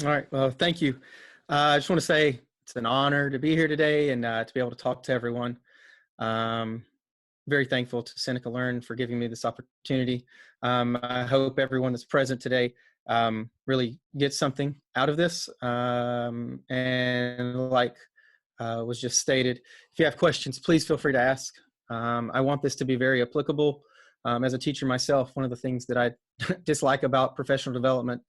All right. Well, thank you. I just want to say it's an honor to be here today and to be able to talk to everyone. Um, Very thankful to Seneca Learn for giving me this opportunity. I hope everyone that's present today really gets something out of this. And like was just stated, if you have questions, please feel free to ask. I want this to be very applicable. As a teacher myself, one of the things that I dislike about professional development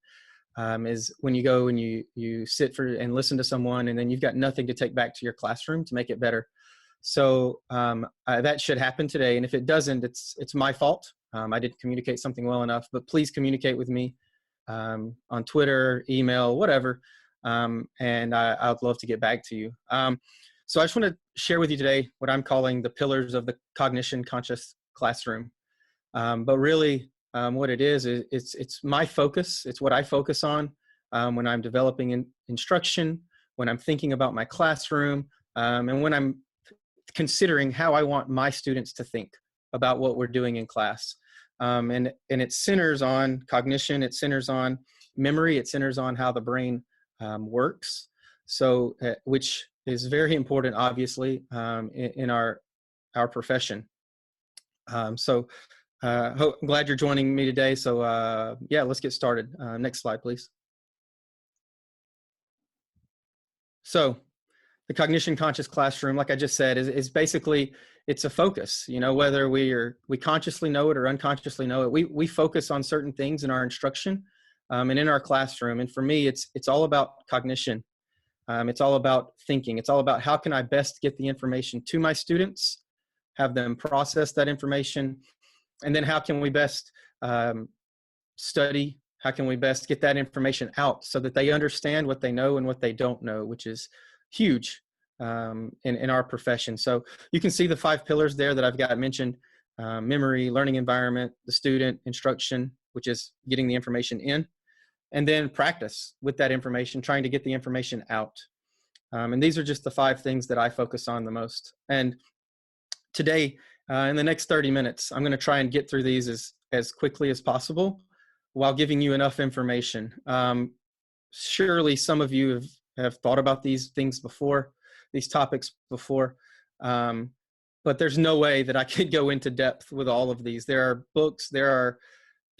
is when you go and you sit for and listen to someone, and then you've got nothing to take back to your classroom to make it better. So that should happen today, and if it doesn't, it's my fault. I didn't communicate something well enough, but please communicate with me on Twitter, email, whatever, and I'd love to get back to you. So I just want to share with you today what I'm calling the pillars of the cognition conscious classroom. But really, what it is it's my focus. It's what I focus on when I'm developing instruction, when I'm thinking about my classroom, and when I'm considering how I want my students to think about what we're doing in class. And it centers on cognition, it centers on memory, it centers on how the brain works. So, which is very important, obviously, in our profession. I'm glad you're joining me today. So yeah, let's get started. Next slide, please. So the cognition conscious classroom, like I just said, is basically, it's a focus. You know, whether we consciously know it or unconsciously know it, we focus on certain things in our instruction and in our classroom. And for me, it's all about cognition. It's all about thinking. It's all about how can I best get the information to my students, have them process that information, and then how can we best study? How can we best get that information out so that they understand what they know and what they don't know, which is huge in our profession. So you can see the 5 pillars there that I've got mentioned: memory, learning environment, the student, instruction, which is getting the information in, and then practice with that information, trying to get the information out. And these are just the 5 things that I focus on the most. And today, in the next 30 minutes, I'm going to try and get through these as quickly as possible while giving you enough information. Surely some of you have thought about these things before, these topics before, but there's no way that I could go into depth with all of these. There are books, there are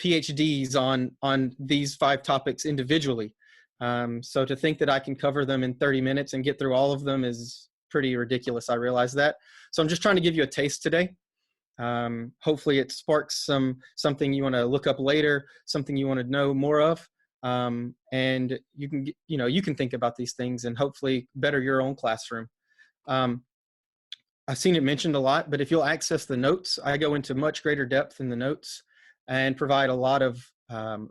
PhDs on these 5 topics individually. So to think that I can cover them in 30 minutes and get through all of them is pretty ridiculous. I realize that. So I'm just trying to give you a taste today. Hopefully it sparks something you want to look up later, something you want to know more of. And you can think about these things and hopefully better your own classroom. I've seen it mentioned a lot, but if you'll access the notes, I go into much greater depth in the notes and provide a lot of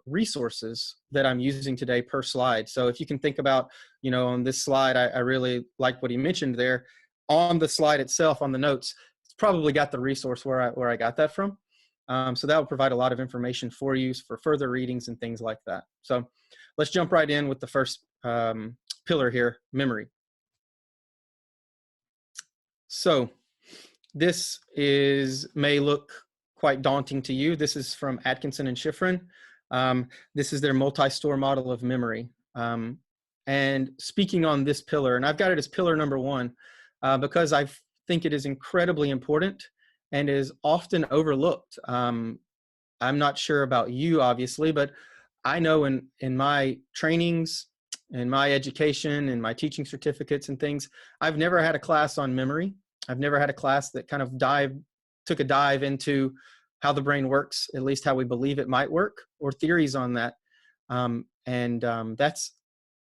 resources that I'm using today per slide. So if you can think about, on this slide, I really like what he mentioned there. On the slide itself, on the notes, it's probably got the resource where I got that from. So that will provide a lot of information for you for further readings and things like that. So let's jump right in with the first pillar here, memory. So this may look quite daunting to you. This is from Atkinson and Schifrin. This is their Multistore model of memory. And speaking on this pillar, and I've got it as pillar number 1 because I think it is incredibly important and is often overlooked. I'm not sure about you, obviously, but I know in my trainings, in my education, in my teaching certificates and things, I've never had a class on memory. I've never had a class that kind of took a dive into how the brain works, at least how we believe it might work, or theories on that. That's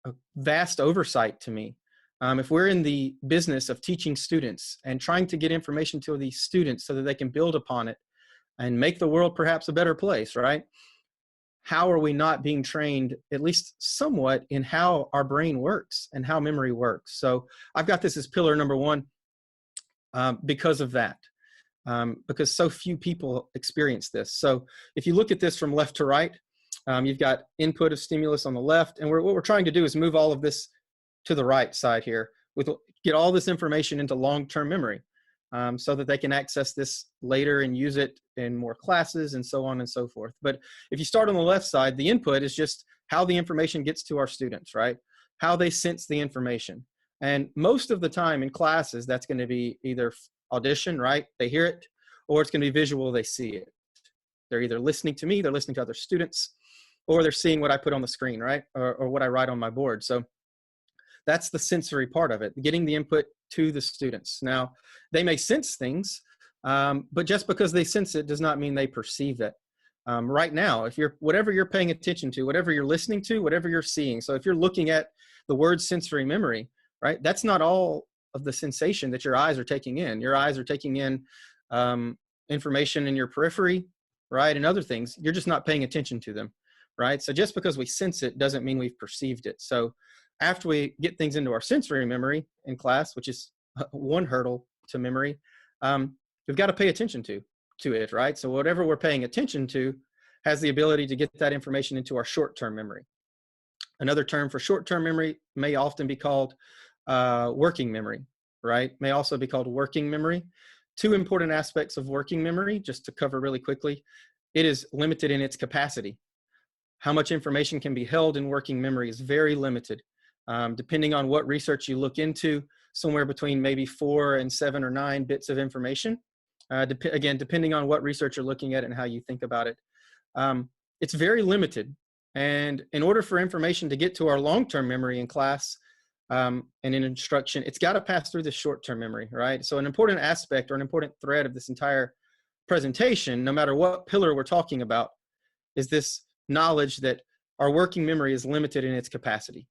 a vast oversight to me. If we're in the business of teaching students and trying to get information to these students so that they can build upon it and make the world perhaps a better place, right? How are we not being trained, at least somewhat, in how our brain works and how memory works? So I've got this as pillar number 1 because of that. Because so few people experience this. So if you look at this from left to right, you've got input of stimulus on the left, and what we're trying to do is move all of this to the right side here, get all this information into long-term memory so that they can access this later and use it in more classes and so on and so forth. But if you start on the left side, the input is just how the information gets to our students, right? How they sense the information. And most of the time in classes, that's going to be either audition, right? They hear it, or it's going to be visual, they see it. They're either listening to me, they're listening to other students, or they're seeing what I put on the screen, right? Or what I write on my board. So that's the sensory part of it, getting the input to the students. Now, they may sense things, but just because they sense it does not mean they perceive it. Right now, whatever you're paying attention to, whatever you're listening to, whatever you're seeing. So if you're looking at the word sensory memory, right, that's not all of the sensation that your eyes are taking in. Your eyes are taking in information in your periphery, right, and other things. You're just not paying attention to them, right? So just because we sense it doesn't mean we've perceived it. So after we get things into our sensory memory in class, which is one hurdle to memory, we've got to pay attention to it, right? So whatever we're paying attention to has the ability to get that information into our short-term memory. Another term for short-term memory may often be called working memory, right? May also be called working memory. Two important aspects of working memory, just to cover really quickly. It is limited in its capacity. How much information can be held in working memory is very limited. Depending on what research you look into, somewhere between maybe 4 and 7 or 9 bits of information. Again, depending on what research you're looking at and how you think about it. It's very limited. And in order for information to get to our long-term memory in class and in instruction, it's got to pass through the short-term memory, right? So an important aspect or an important thread of this entire presentation, no matter what pillar we're talking about, is this knowledge that our working memory is limited in its capacity,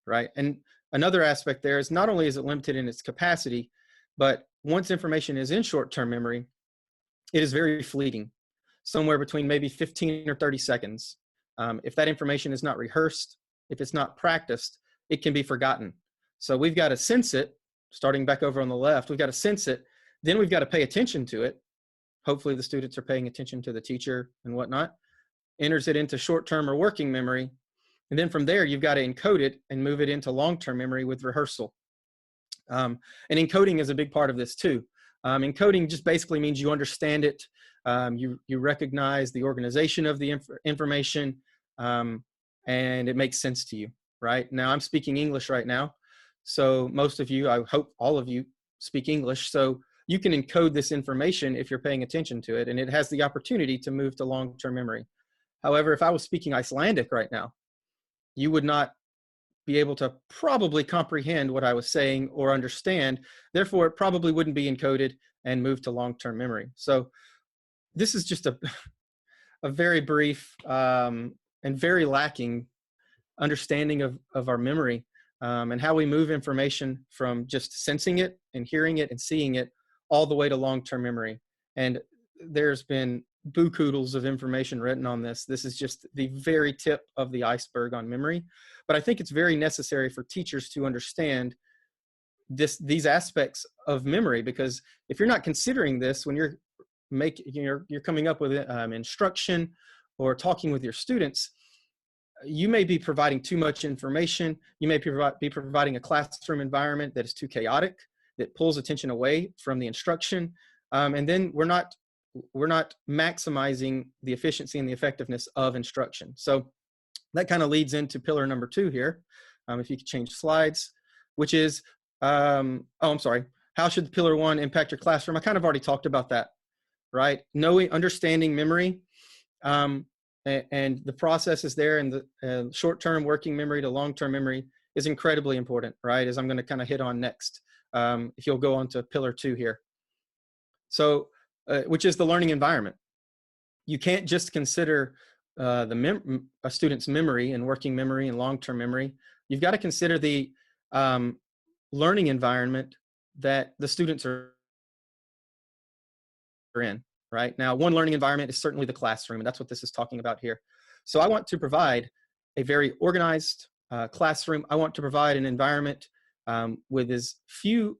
right? And another aspect there is not only is it limited in its capacity, but once information is in short-term memory, it is very fleeting, somewhere between maybe 15 or 30 seconds. If that information is not rehearsed, if it's not practiced, it can be forgotten. So we've got to sense it, starting back over on the left, we've got to sense it, then we've got to pay attention to it. Hopefully the students are paying attention to the teacher and whatnot, enters it into short-term or working memory. And then from there, you've got to encode it and move it into long-term memory with rehearsal. And encoding is a big part of this too. Encoding just basically means you understand it. You recognize the organization of the information, and it makes sense to you, right? Now, I'm speaking English right now. So most of you, I hope all of you speak English. So you can encode this information if you're paying attention to it, and it has the opportunity to move to long-term memory. However, if I was speaking Icelandic right now, you would not be able to probably comprehend what I was saying or understand. Therefore, it probably wouldn't be encoded and move to long-term memory. So this is just a very brief and very lacking understanding of our memory and how we move information from just sensing it and hearing it and seeing it all the way to long-term memory. And there's been buku-doodles of information written on this. This is just the very tip of the iceberg on memory. But I think it's very necessary for teachers to understand these aspects of memory, because if you're not considering this when you're coming up with instruction or talking with your students, you may be providing too much information. You may be providing a classroom environment that is too chaotic, that pulls attention away from the instruction. And then we're not maximizing the efficiency and the effectiveness of instruction. So that kind of leads into pillar number 2 here. If you could change slides, which is, I'm sorry. How should pillar 1 impact your classroom? I kind of already talked about that, right? Understanding memory, and the process is there, and the short-term working memory to long-term memory is incredibly important, right? As I'm going to kind of hit on next, if you'll go on to pillar 2 here. So, which is the learning environment. You can't just consider a student's memory and working memory and long-term memory. You've got to consider the learning environment that the students are in, right? Now, one learning environment is certainly the classroom, and that's what this is talking about here. So I want to provide a very organized classroom. I want to provide an environment with as few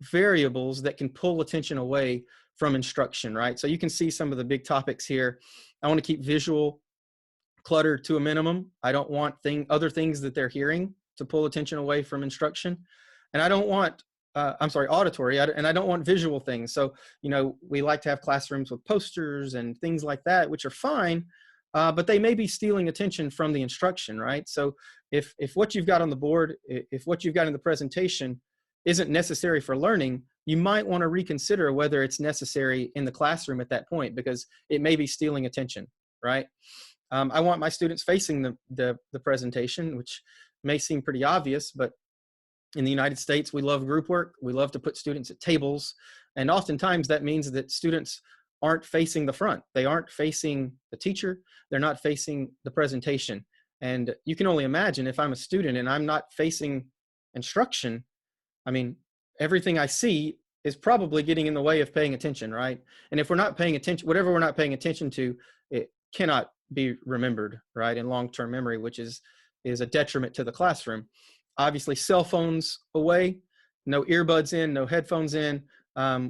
variables that can pull attention away from instruction, right? So you can see some of the big topics here. I want to keep visual clutter to a minimum. I don't want other things that they're hearing to pull attention away from instruction. And I don't want, auditory, and I don't want visual things. So, we like to have classrooms with posters and things like that, which are fine, but they may be stealing attention from the instruction, right? So if what you've got on the board, if what you've got in the presentation isn't necessary for learning, you might want to reconsider whether it's necessary in the classroom at that point, because it may be stealing attention, right? I want my students facing the presentation, which may seem pretty obvious, but in the United States, we love group work. We love to put students at tables. And oftentimes that means that students aren't facing the front. They aren't facing the teacher. They're not facing the presentation. And you can only imagine, if I'm a student and I'm not facing instruction, I mean, everything I see is probably getting in the way of paying attention, right? And if we're not paying attention, whatever we're not paying attention to, it cannot be remembered, right, in long-term memory, which is a detriment to the classroom. Obviously, cell phones away, no earbuds in, no headphones in.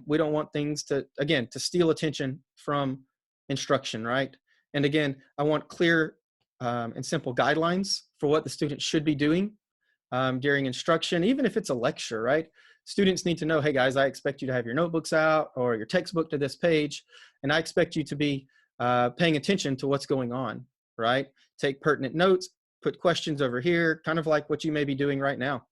We don't want things to steal attention from instruction, right? And again, I want clear and simple guidelines for what the student should be doing during instruction, even if it's a lecture, right? Students need to know, hey guys, I expect you to have your notebooks out or your textbook to this page, and I expect you to be paying attention to what's going on, right? Take pertinent notes, put questions over here, kind of like what you may be doing right now,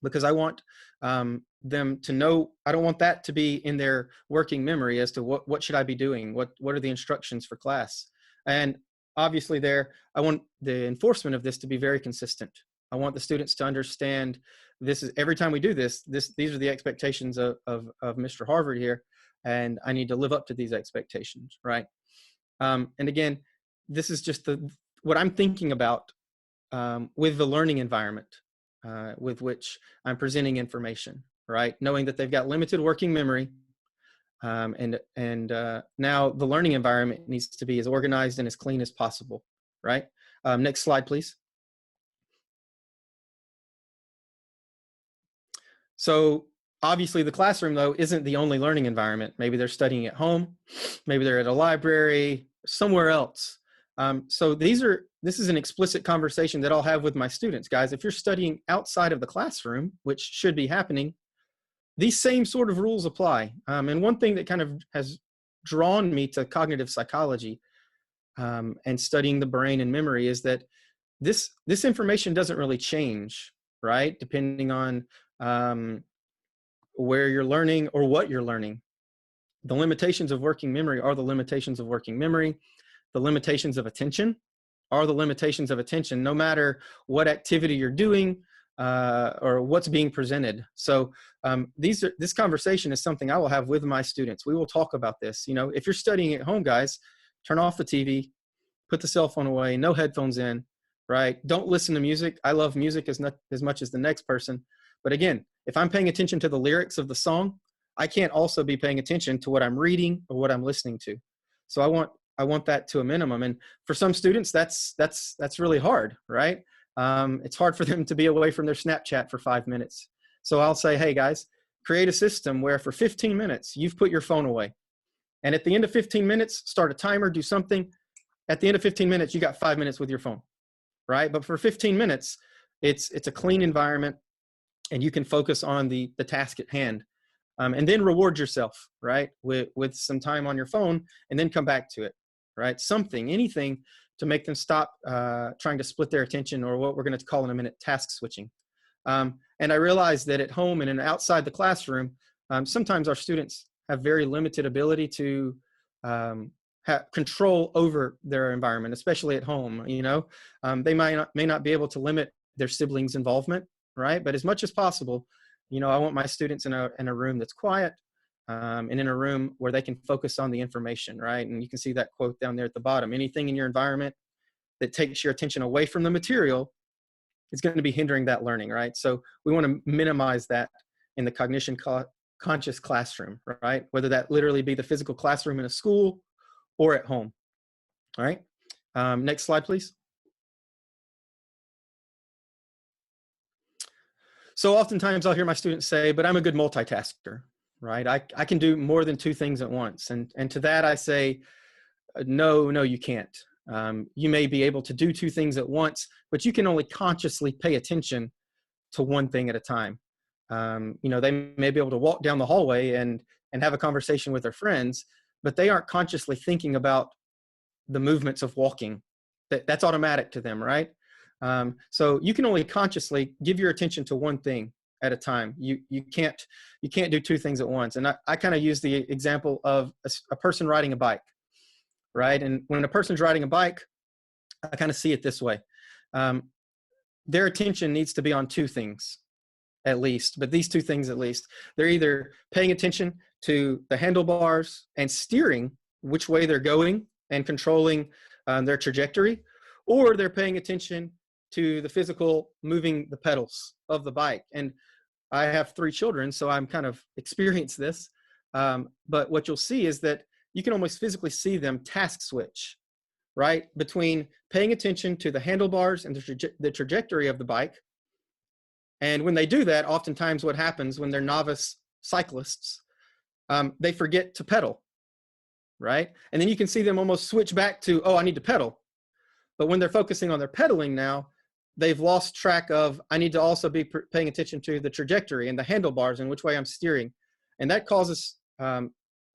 because I want them to know. I don't want that to be in their working memory as to what should I be doing? What are the instructions for class? And obviously there, I want the enforcement of this to be very consistent. I want the students to understand this is, every time we do this, these are the expectations of Mr. Harvard here, and I need to live up to these expectations, right? And again, this is just what I'm thinking about with the learning environment with which I'm presenting information, right? Knowing that they've got limited working memory, and now the learning environment needs to be as organized and as clean as possible, right? Next slide, please. So obviously the classroom, though, isn't the only learning environment. Maybe they're studying at home, maybe they're at a library, somewhere else. So this is an explicit conversation that I'll have with my students. Guys, if you're studying outside of the classroom, which should be happening, these same sort of rules apply. And one thing that kind of has drawn me to cognitive psychology and studying the brain and memory is that this information doesn't really change, right? Depending on where you're learning or what you're learning. The limitations of working memory are the limitations of working memory. The limitations of attention are the limitations of attention, no matter what activity you're doing or what's being presented. So this conversation is something I will have with my students. We will talk about this. You know, if you're studying at home, guys, turn off the TV, put the cell phone away, no headphones in, right? Don't listen to music. I love music as much as the next person. But again, if I'm paying attention to the lyrics of the song, I can't also be paying attention to what I'm reading or what I'm listening to. So I want that to a minimum. And for some students, that's really hard, right? It's hard for them to be away from their Snapchat for 5 minutes. So I'll say, hey guys, create a system where for 15 minutes, you've put your phone away. And at the end of 15 minutes, start a timer, do something. At the end of 15 minutes, you got 5 minutes with your phone, right? But for 15 minutes, it's a clean environment and you can focus on the task at hand. And then reward yourself, right? With some time on your phone and then come back to it, right? Anything to make them stop trying to split their attention, or what we're going to call in a minute, task switching. And I realize that at home and outside the classroom, sometimes our students have very limited ability to have control over their environment, especially at home. You know, they may not be able to limit their siblings' involvement, right? But as much as possible, you know, I want my students in a room that's quiet and in a room where they can focus on the information, right? And you can see that quote down there at the bottom. Anything in your environment that takes your attention away from the material is going to be hindering that learning, right? So we want to minimize that in the cognition conscious classroom, right? Whether that literally be the physical classroom in a school or at home, all right? Next slide, please. So oftentimes I'll hear my students say, but I'm a good multitasker, right? I can do more than 2 things at once. And to that I say, no, you can't. You may be able to do 2 things at once, but you can only consciously pay attention to 1 thing at a time. You know, they may be able to walk down the hallway and have a conversation with their friends, but they aren't consciously thinking about the movements of walking. That's automatic to them, right? So you can only consciously give your attention to one thing at a time. You can't do two things at once. And I kind of use the example of a person riding a bike, right? And when a person's riding a bike, I kind of see it this way. Their attention needs to be on two things at least, but these two things at least. They're either paying attention to the handlebars and steering which way they're going and controlling their trajectory, or they're paying attention to the physical moving the pedals of the bike. And I have 3 children, so I'm kind of experienced this. But what you'll see is that you can almost physically see them task switch, right? Between paying attention to the handlebars and the trajectory of the bike. And when they do that, oftentimes what happens when they're novice cyclists, they forget to pedal, right? And then you can see them almost switch back to, oh, I need to pedal. But when they're focusing on their pedaling now, they've lost track of, I need to also be paying attention to the trajectory and the handlebars and which way I'm steering. And that causes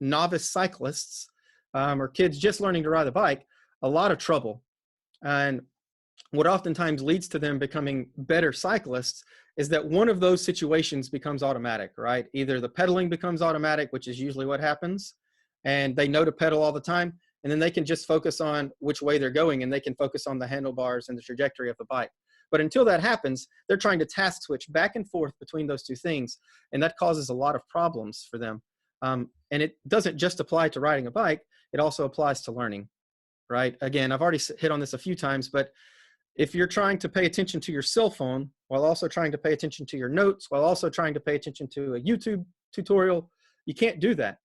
novice cyclists or kids just learning to ride the bike a lot of trouble. And what oftentimes leads to them becoming better cyclists is that one of those situations becomes automatic, right? Either the pedaling becomes automatic, which is usually what happens, and they know to pedal all the time, and then they can just focus on which way they're going, and they can focus on the handlebars and the trajectory of the bike. But until that happens, they're trying to task switch back and forth between those two things, and that causes a lot of problems for them. And it doesn't just apply to riding a bike, it also applies to learning, right? Again, I've already hit on this a few times, but if you're trying to pay attention to your cell phone while also trying to pay attention to your notes, while also trying to pay attention to a YouTube tutorial, you can't do that.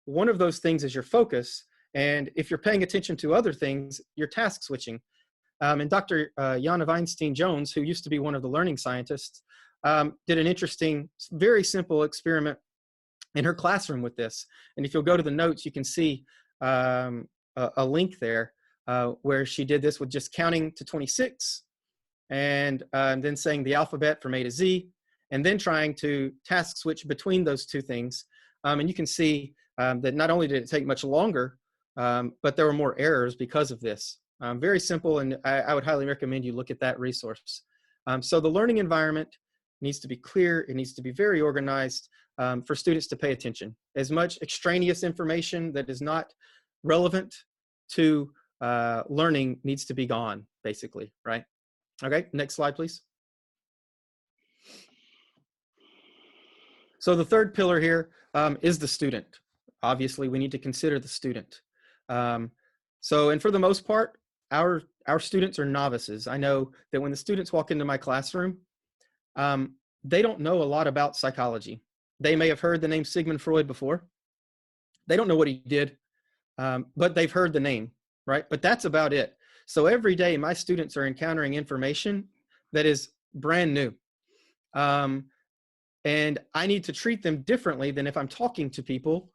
One of those things is your focus. And if you're paying attention to other things, you're task switching. And Dr. Jana Weinstein-Jones, who used to be one of the learning scientists, did an interesting, very simple experiment in her classroom with this. And if you'll go to the notes, you can see a link there where she did this with just counting to 26 and then saying the alphabet from A to Z, and then trying to task switch between those two things. And you can see that not only did it take much longer, but there were more errors because of this. Very simple, and I would highly recommend you look at that resource. So the learning environment needs to be clear. It needs to be very organized for students to pay attention. As much extraneous information that is not relevant to learning needs to be gone, basically, right? Okay, next slide, please. So the third pillar here is the student. Obviously, we need to consider the student. And for the most part, our students are novices. I know that when the students walk into my classroom, they don't know a lot about psychology. They may have heard the name Sigmund Freud before. They don't know what he did, but they've heard the name, right? But that's about it. So every day, my students are encountering information that is brand new. And I need to treat them differently than if I'm talking to people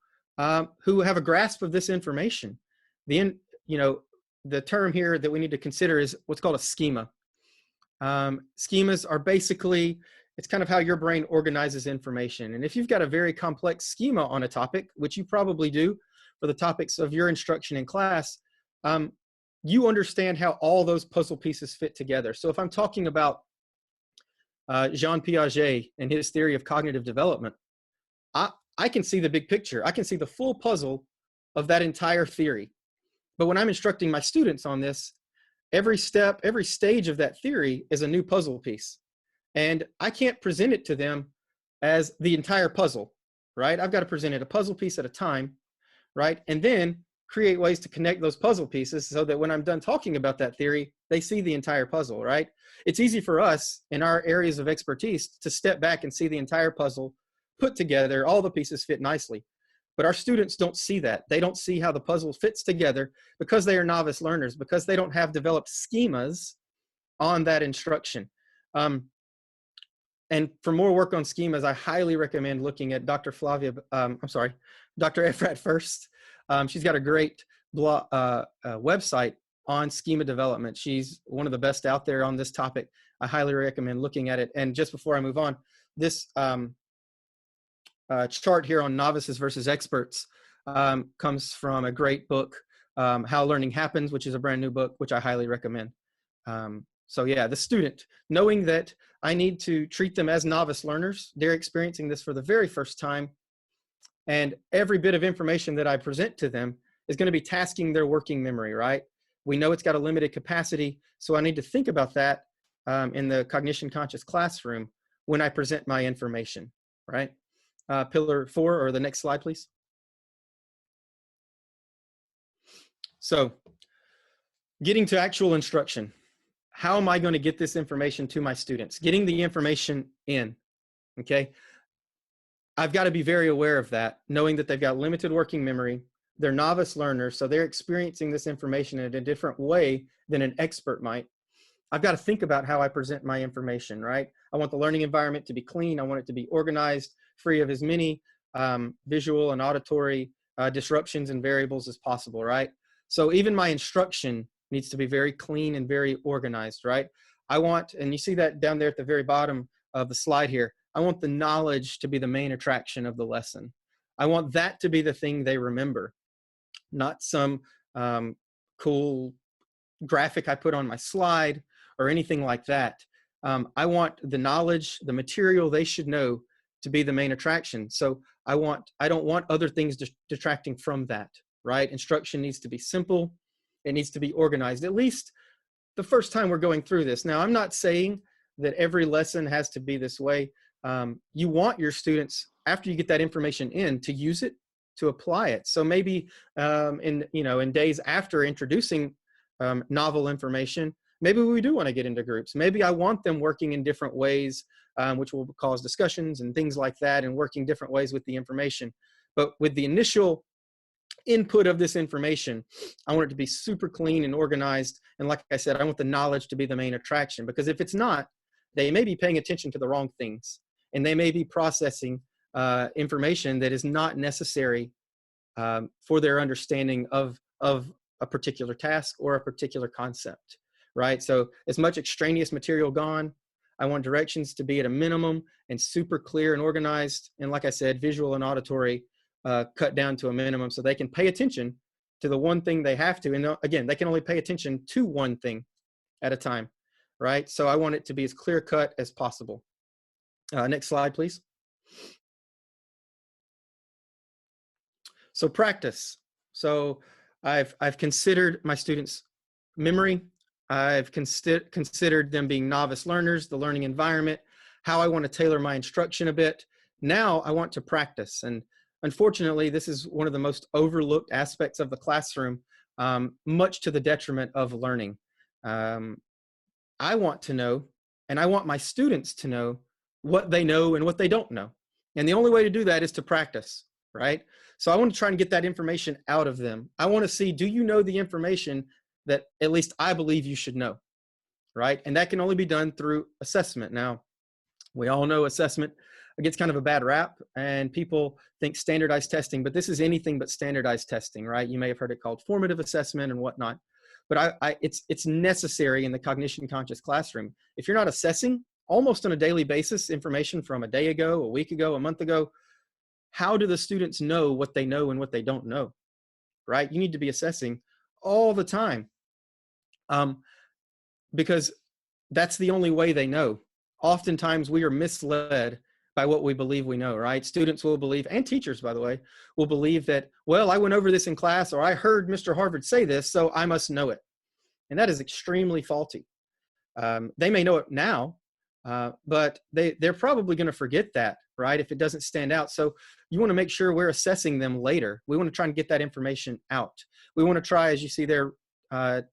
who have a grasp of this information. The term here that we need to consider is what's called a schema. Schemas are basically, it's kind of how your brain organizes information. And if you've got a very complex schema on a topic, which you probably do for the topics of your instruction in class, you understand how all those puzzle pieces fit together. So if I'm talking about Jean Piaget and his theory of cognitive development, I can see the big picture. I can see the full puzzle of that entire theory. But when I'm instructing my students on this, every step, every stage of that theory is a new puzzle piece. And I can't present it to them as the entire puzzle, right? I've got to present it a puzzle piece at a time, right? And then create ways to connect those puzzle pieces so that when I'm done talking about that theory, they see the entire puzzle, right? It's easy for us in our areas of expertise to step back and see the entire puzzle put together, all the pieces fit nicely. But our students don't see that. They don't see how the puzzle fits together because they are novice learners, because they don't have developed schemas on that instruction. And for more work on schemas, I highly recommend looking at Dr. Efrat First. She's got a great blog, website on schema development. She's one of the best out there on this topic. I highly recommend looking at it. And just before I move on, this chart here on novices versus experts comes from a great book How Learning Happens, which is a brand new book, which I highly recommend. So yeah, the student, knowing that I need to treat them as novice learners. They're experiencing this for the very first time. And every bit of information that I present to them is going to be tasking their working memory, right? We know it's got a limited capacity. So I need to think about that in the cognition conscious classroom when I present my information, right? Pillar 4, or the next slide, please. So getting to actual instruction. How am I going to get this information to my students? Getting the information in, okay? I've got to be very aware of that, knowing that they've got limited working memory. They're novice learners, so they're experiencing this information in a different way than an expert might. I've got to think about how I present my information, right? I want the learning environment to be clean. I want it to be organized, free of as many visual and auditory disruptions and variables as possible, right? So even my instruction needs to be very clean and very organized, right? I want, and you see that down there at the very bottom of the slide here, I want the knowledge to be the main attraction of the lesson. I want that to be the thing they remember, not some cool graphic I put on my slide or anything like that. I want the knowledge, the material they should know to be the main attraction. So I don't want other things detracting from that, right? Instruction needs to be simple. It needs to be organized, at least the first time we're going through this. Now, I'm not saying that every lesson has to be this way. You want your students, after you get that information in, to use it, to apply it. So maybe in days after introducing novel information, maybe we do want to get into groups. Maybe I want them working in different ways, which will cause discussions and things like that, and working different ways with the information. But with the initial input of this information, I want it to be super clean and organized. And like I said, I want the knowledge to be the main attraction, because if it's not, they may be paying attention to the wrong things, and they may be processing information that is not necessary for their understanding of a particular task or a particular concept, right? So as much extraneous material gone. I want directions to be at a minimum and super clear and organized. And like I said, visual and auditory cut down to a minimum, so they can pay attention to the one thing they have to. And again, they can only pay attention to one thing at a time, right? So I want it to be as clear cut as possible. Next slide, please. So practice. So I've considered my students' memory. I've considered them being novice learners, the learning environment, how I want to tailor my instruction a bit. Now I want to practice. And unfortunately, this is one of the most overlooked aspects of the classroom, much to the detriment of learning. I want to know, and I want my students to know what they know and what they don't know. And the only way to do that is to practice, right? So I want to try and get that information out of them. I want to see, do you know the information that at least I believe you should know, right? And that can only be done through assessment. Now, we all know assessment gets kind of a bad rap, and people think standardized testing, but this is anything but standardized testing, right? You may have heard it called formative assessment and whatnot, but it's necessary in the cognition conscious classroom. If you're not assessing almost on a daily basis information from a day ago, a week ago, a month ago, how do the students know what they know and what they don't know, right? You need to be assessing all the time, because that's the only way they know. Oftentimes we are misled by what we believe we know, right? Students will believe, and teachers, by the way, will believe that, well, I went over this in class, or I heard Mr. Harvard say this, so I must know it. And that is extremely faulty. They may know it now, but they're probably going to forget that, right, if it doesn't stand out. So you want to make sure we're assessing them later. We want to try and get that information out. We want to try, as you see there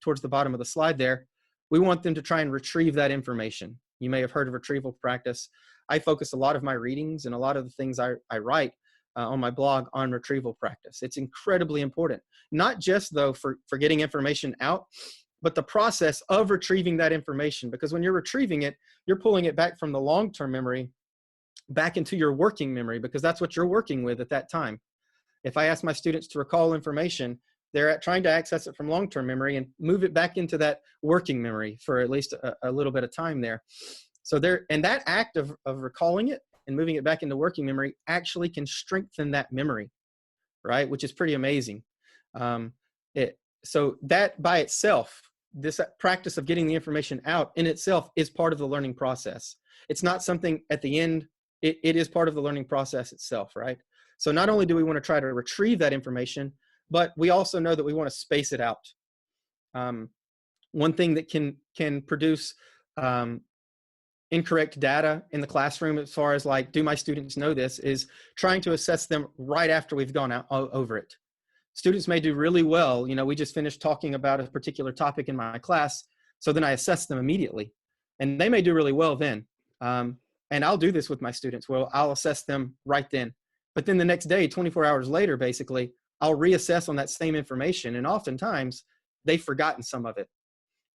towards the bottom of the slide there, we want them to try and retrieve that information. You may have heard of retrieval practice. I focus a lot of my readings and a lot of the things I write on my blog on retrieval practice. It's incredibly important, not just though for getting information out, but the process of retrieving that information, because when you're retrieving it, you're pulling it back from the long-term memory back into your working memory, because that's what you're working with at that time. If I ask my students to recall information, they're trying to access it from long-term memory and move it back into that working memory for at least a little bit of time there. So and that act of recalling it and moving it back into working memory actually can strengthen that memory, right? Which is pretty amazing. so that by itself, this practice of getting the information out in itself is part of the learning process. It's not something at the end, it is part of the learning process itself, right? So not only do we want to try to retrieve that information, but we also know that we want to space it out. One thing that can produce incorrect data in the classroom, as far as like, do my students know this, is trying to assess them right after we've gone out over it. Students may do really well. You know, we just finished talking about a particular topic in my class, so then I assess them immediately. And they may do really well then. And I'll do this with my students. Well, I'll assess them right then. But then the next day, 24 hours later, basically, I'll reassess on that same information. And oftentimes, they've forgotten some of it,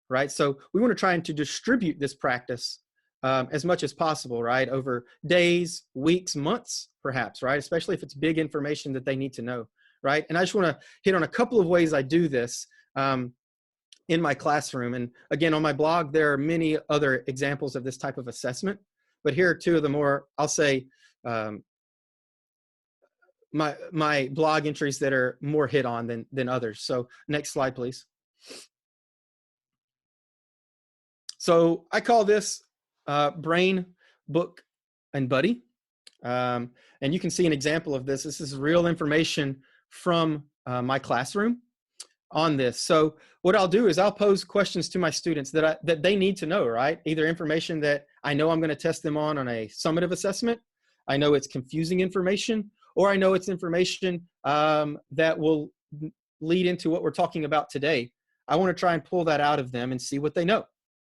right? So we want to try to distribute this practice as much as possible, right? Over days, weeks, months, perhaps, right? Especially if it's big information that they need to know. Right? And I just want to hit on a couple of ways I do this in my classroom. And again, on my blog, there are many other examples of this type of assessment, but here are two of the more, I'll say, my blog entries that are more hit on than others. So next slide, please. So I call this Brain, Book, and Buddy. And you can see an example of this. This is real information from my classroom on this. So what I'll do is I'll pose questions to my students that they need to know, right? Either information that I know I'm going to test them on a summative assessment. I know it's confusing information, or I know it's information that will lead into what we're talking about today. I want to try and pull that out of them and see what they know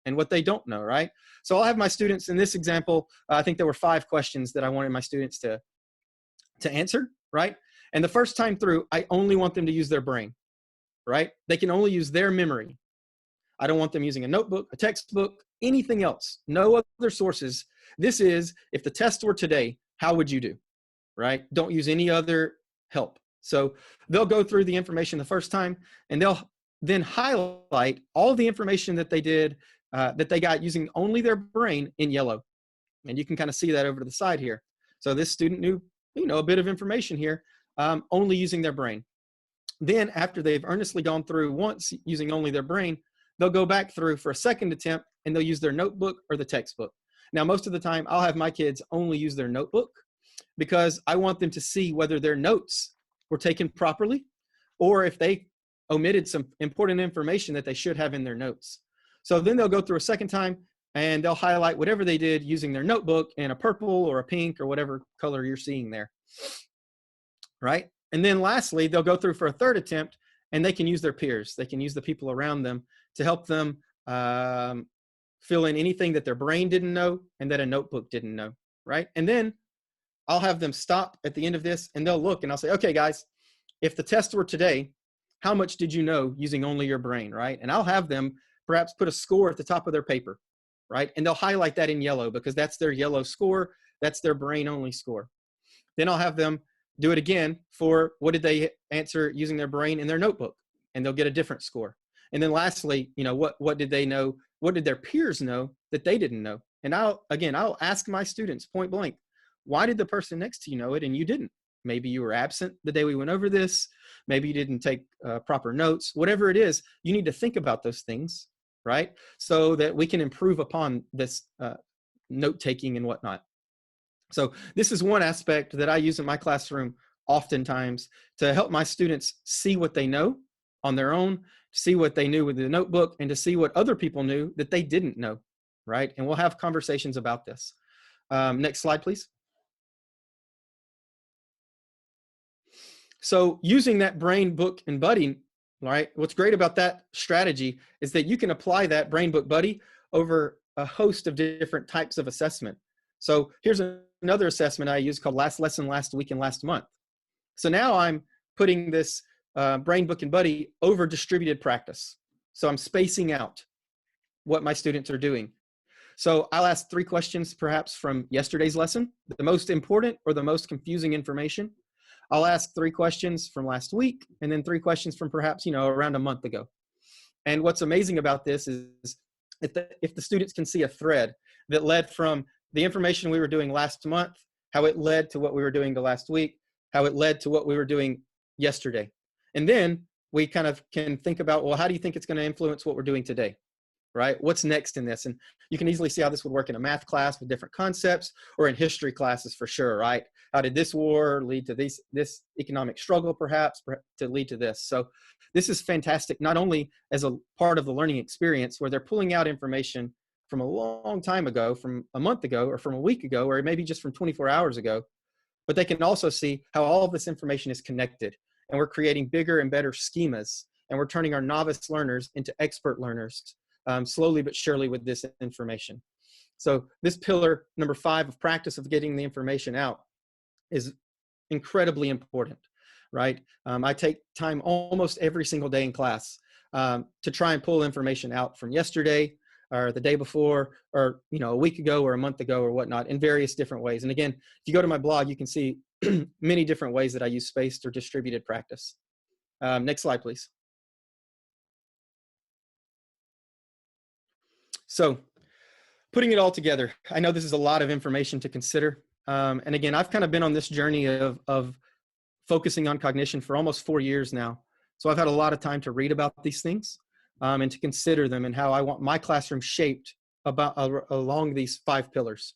and what they don't know, right? So I'll have my students in this example. I think there were 5 questions that I wanted my students to answer, right? And the first time through, I only want them to use their brain, right? They can only use their memory. I don't want them using a notebook, a textbook, anything else, no other sources. This is, if the test were today, how would you do, right? Don't use any other help. So they'll go through the information the first time, and they'll then highlight all the information that they did, that they got using only their brain in yellow. And you can kind of see that over to the side here. So this student knew, a bit of information here, only using their brain. Then after they've earnestly gone through once using only their brain, they'll go back through for a second attempt, and they'll use their notebook or the textbook. Now, most of the time, I'll have my kids only use their notebook because I want them to see whether their notes were taken properly or if they omitted some important information that they should have in their notes. So then they'll go through a second time, and they'll highlight whatever they did using their notebook in a purple or a pink or whatever color you're seeing there, right? And then lastly, they'll go through for a third attempt, and they can use their peers. They can use the people around them to help them fill in anything that their brain didn't know and that a notebook didn't know, right? And then I'll have them stop at the end of this, and they'll look, and I'll say, okay, guys, if the test were today, how much did you know using only your brain, right? And I'll have them perhaps put a score at the top of their paper, right? And they'll highlight that in yellow because that's their yellow score. That's their brain-only score. Then I'll have them do it again for what did they answer using their brain in their notebook, and they'll get a different score. And then lastly, what did they know? What did their peers know that they didn't know? And I'll ask my students point blank, why did the person next to you know it and you didn't? Maybe you were absent the day we went over this. Maybe you didn't take proper notes. Whatever it is, you need to think about those things, right? So that we can improve upon this note-taking and whatnot. So this is one aspect that I use in my classroom oftentimes to help my students see what they know on their own, see what they knew with the notebook, and to see what other people knew that they didn't know, right? And we'll have conversations about this. Next slide, please. So using that brain, book, and buddy, right? What's great about that strategy is that you can apply that brain, book, buddy over a host of different types of assessment. So here's another assessment I use called last lesson, last week, and last month. So now I'm putting this brain, book, and buddy over distributed practice. So I'm spacing out what my students are doing. So I'll ask 3 questions perhaps from yesterday's lesson, the most important or the most confusing information. I'll ask 3 questions from last week, and then 3 questions from perhaps, around a month ago. And what's amazing about this is if the students can see a thread that led from the information we were doing last month, how it led to what we were doing the last week, how it led to what we were doing yesterday. And then we kind of can think about, well, how do you think it's going to influence what we're doing today? Right? What's next in this? And you can easily see how this would work in a math class with different concepts, or in history classes for sure, right? How did this war lead to this economic struggle, perhaps to lead to this? So this is fantastic, not only as a part of the learning experience where they're pulling out information from a long time ago, from a month ago, or from a week ago, or maybe just from 24 hours ago, but they can also see how all of this information is connected, and we're creating bigger and better schemas, and we're turning our novice learners into expert learners, slowly but surely with this information. So this pillar number 5 of practice of getting the information out is incredibly important, right? I take time almost every single day in class to try and pull information out from yesterday or the day before, or a week ago or a month ago or whatnot, in various different ways. And again, if you go to my blog, you can see many different ways that I use spaced or distributed practice. Next slide, please. So putting it all together, I know this is a lot of information to consider. And again, I've kind of been on this journey of focusing on cognition for almost 4 years now. So I've had a lot of time to read about these things and to consider them and how I want my classroom shaped along these 5 pillars.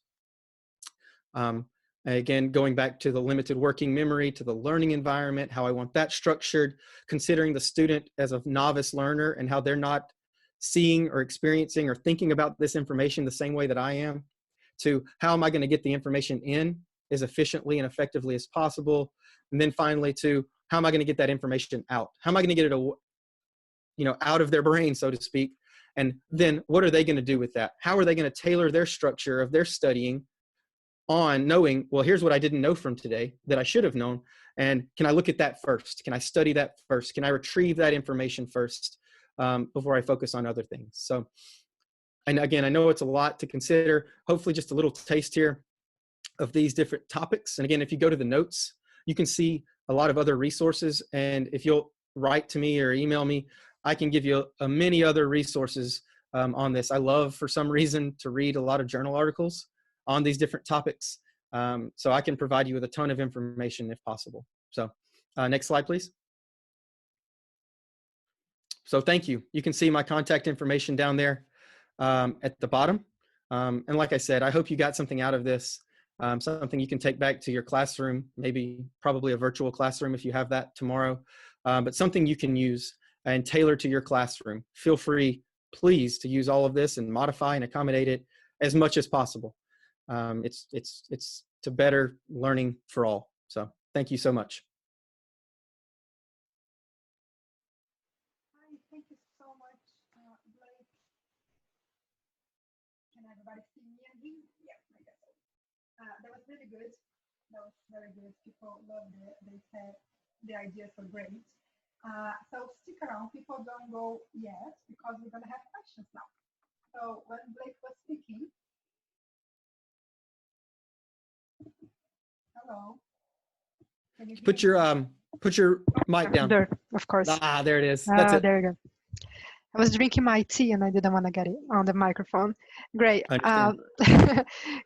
Again, going back to the limited working memory, to the learning environment, how I want that structured, considering the student as a novice learner and how they're not seeing or experiencing or thinking about this information the same way that I am, to how am I going to get the information in as efficiently and effectively as possible, and then finally to how am I going to get that information out? How am I going to get it, out of their brain, so to speak? And then what are they going to do with that? How are they going to tailor their structure of their studying on knowing, well, here's what I didn't know from today that I should have known, and can I look at that first? Can I study that first? Can I retrieve that information first before I focus on other things? So, and again, I know it's a lot to consider. Hopefully just a little taste here of these different topics. And again, if you go to the notes, you can see a lot of other resources. And if you'll write to me or email me, I can give you many other resources on this. I love, for some reason, to read a lot of journal articles on these different topics. So I can provide you with a ton of information if possible. So next slide, please. So thank you. You can see my contact information down there at the bottom. And like I said, I hope you got something out of this, something you can take back to your classroom, probably a virtual classroom if you have that tomorrow, but something you can use and tailor to your classroom. Feel free, please, to use all of this and modify and accommodate it as much as possible. It's to better learning for all. So thank you so much. Hi, thank you so much, Blake. Can everybody see me and hear? Yeah, I guess so. That was really good. That was very good. People loved it. They said the ideas were great. So stick around. People don't go yet because we're going to have questions now. So when Blake was speaking, hello. Can you put your mic down. There, of course. Ah, there it is. That's it. There you go. I was drinking my tea and I didn't want to get it on the microphone. Great.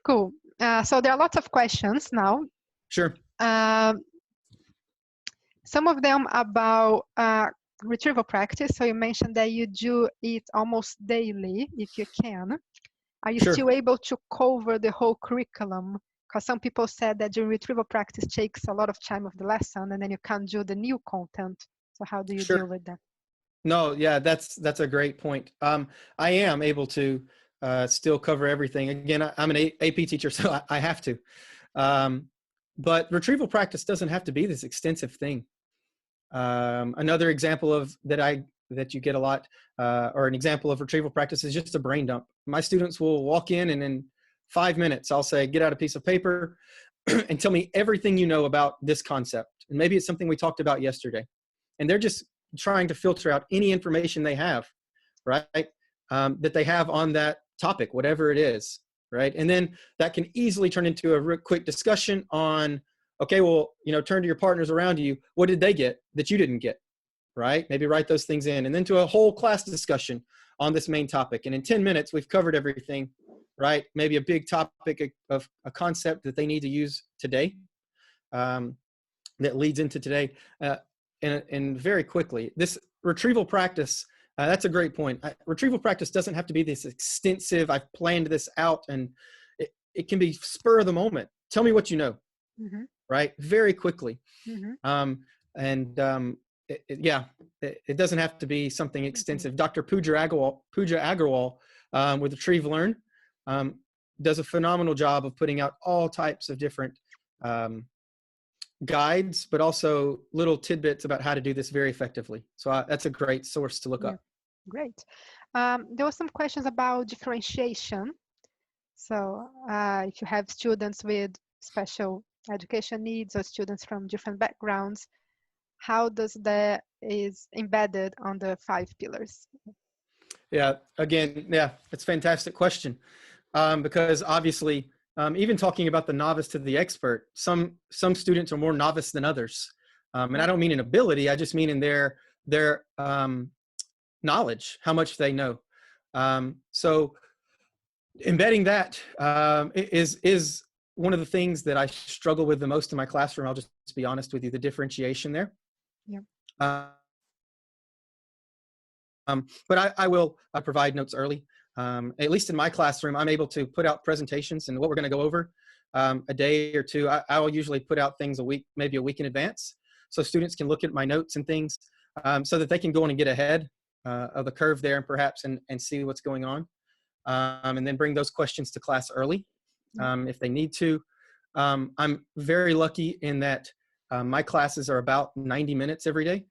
Cool. So there are lots of questions now. Sure. Some of them about retrieval practice. So you mentioned that you do it almost daily, if you can. Are you still able to cover the whole curriculum? Because some people said that during retrieval practice takes a lot of time of the lesson and then you can't do the new content. So how do you deal with that? No, yeah, that's a great point. I am able to still cover everything. Again, I'm an AP teacher, so I have to. But retrieval practice doesn't have to be this extensive thing. Another example that you get a lot, or an example of retrieval practice, is just a brain dump. My students will walk in and in 5 minutes, I'll say, get out a piece of paper and tell me everything you know about this concept. And maybe it's something we talked about yesterday. And they're just trying to filter out any information they have, right? That they have on that topic, whatever it is, right? And then that can easily turn into a real quick discussion on, okay, well, turn to your partners around you. What did they get that you didn't get, right? Maybe write those things in, and then to a whole class discussion on this main topic. And in 10 minutes, we've covered everything, right? Maybe a big topic of a concept that they need to use today that leads into today. and very quickly. This retrieval practice, that's a great point. Retrieval practice doesn't have to be this extensive, I've planned this out, and it can be spur of the moment. Tell me what you know, right? Very quickly. It doesn't have to be something extensive. Dr. Pooja Agarwal with Retrieve Learn does a phenomenal job of putting out all types of different guides, but also little tidbits about how to do this very effectively. So that's a great source to look up. Great. There were some questions about differentiation. So if you have students with special education needs or students from different backgrounds, how does that is embedded on the 5 pillars? Yeah, again, yeah, it's a fantastic question. Because obviously, even talking about the novice to the expert, some students are more novice than others. And I don't mean in ability, I just mean in their knowledge, how much they know. So embedding that is one of the things that I struggle with the most in my classroom. I'll just be honest with you, the differentiation there. Yeah. But I will provide notes early. At least in my classroom, I'm able to put out presentations and what we're going to go over a day or two. I'll usually put out things a week, maybe a week in advance, so students can look at my notes and things so that they can go in and get ahead of the curve there and perhaps and see what's going on. And then bring those questions to class early if they need to. I'm very lucky in that my classes are about 90 minutes every day.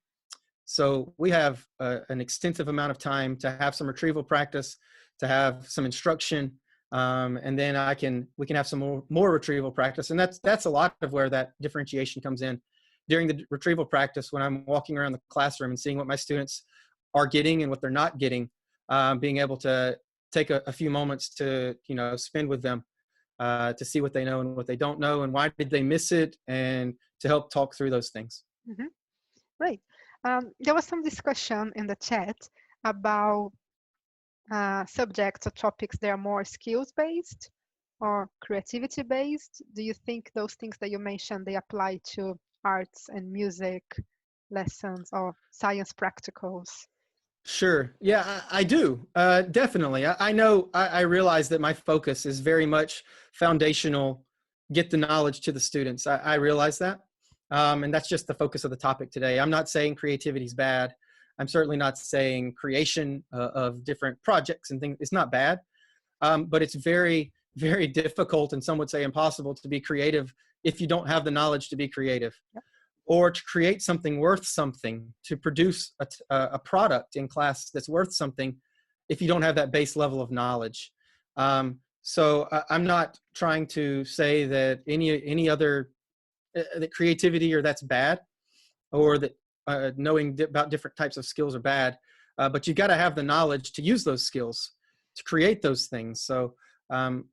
So we have an extensive amount of time to have some retrieval practice, to have some instruction, and then we can have some more retrieval practice. And that's a lot of where that differentiation comes in. During the retrieval practice, when I'm walking around the classroom and seeing what my students are getting and what they're not getting, being able to take a few moments to spend with them to see what they know and what they don't know and why did they miss it, and to help talk through those things. Right. There was some discussion in the chat about subjects or topics that are more skills-based or creativity-based. Do you think those things that you mentioned, they apply to arts and music lessons or science practicals? Sure. Yeah, I do. Definitely. I know, I realize that my focus is very much foundational, get the knowledge to the students. I realize that. And that's just the focus of the topic today. I'm not saying creativity is bad. I'm certainly not saying creation of different projects and things. It's not bad, but it's very, very difficult, and some would say impossible, to be creative if you don't have the knowledge to be creative. Yep. Or to create something worth something, to produce a product in class that's worth something if you don't have that base level of knowledge. So I'm not trying to say that any other that creativity or that's bad, or that knowing about different types of skills are bad, but you've got to have the knowledge to use those skills to create those things. So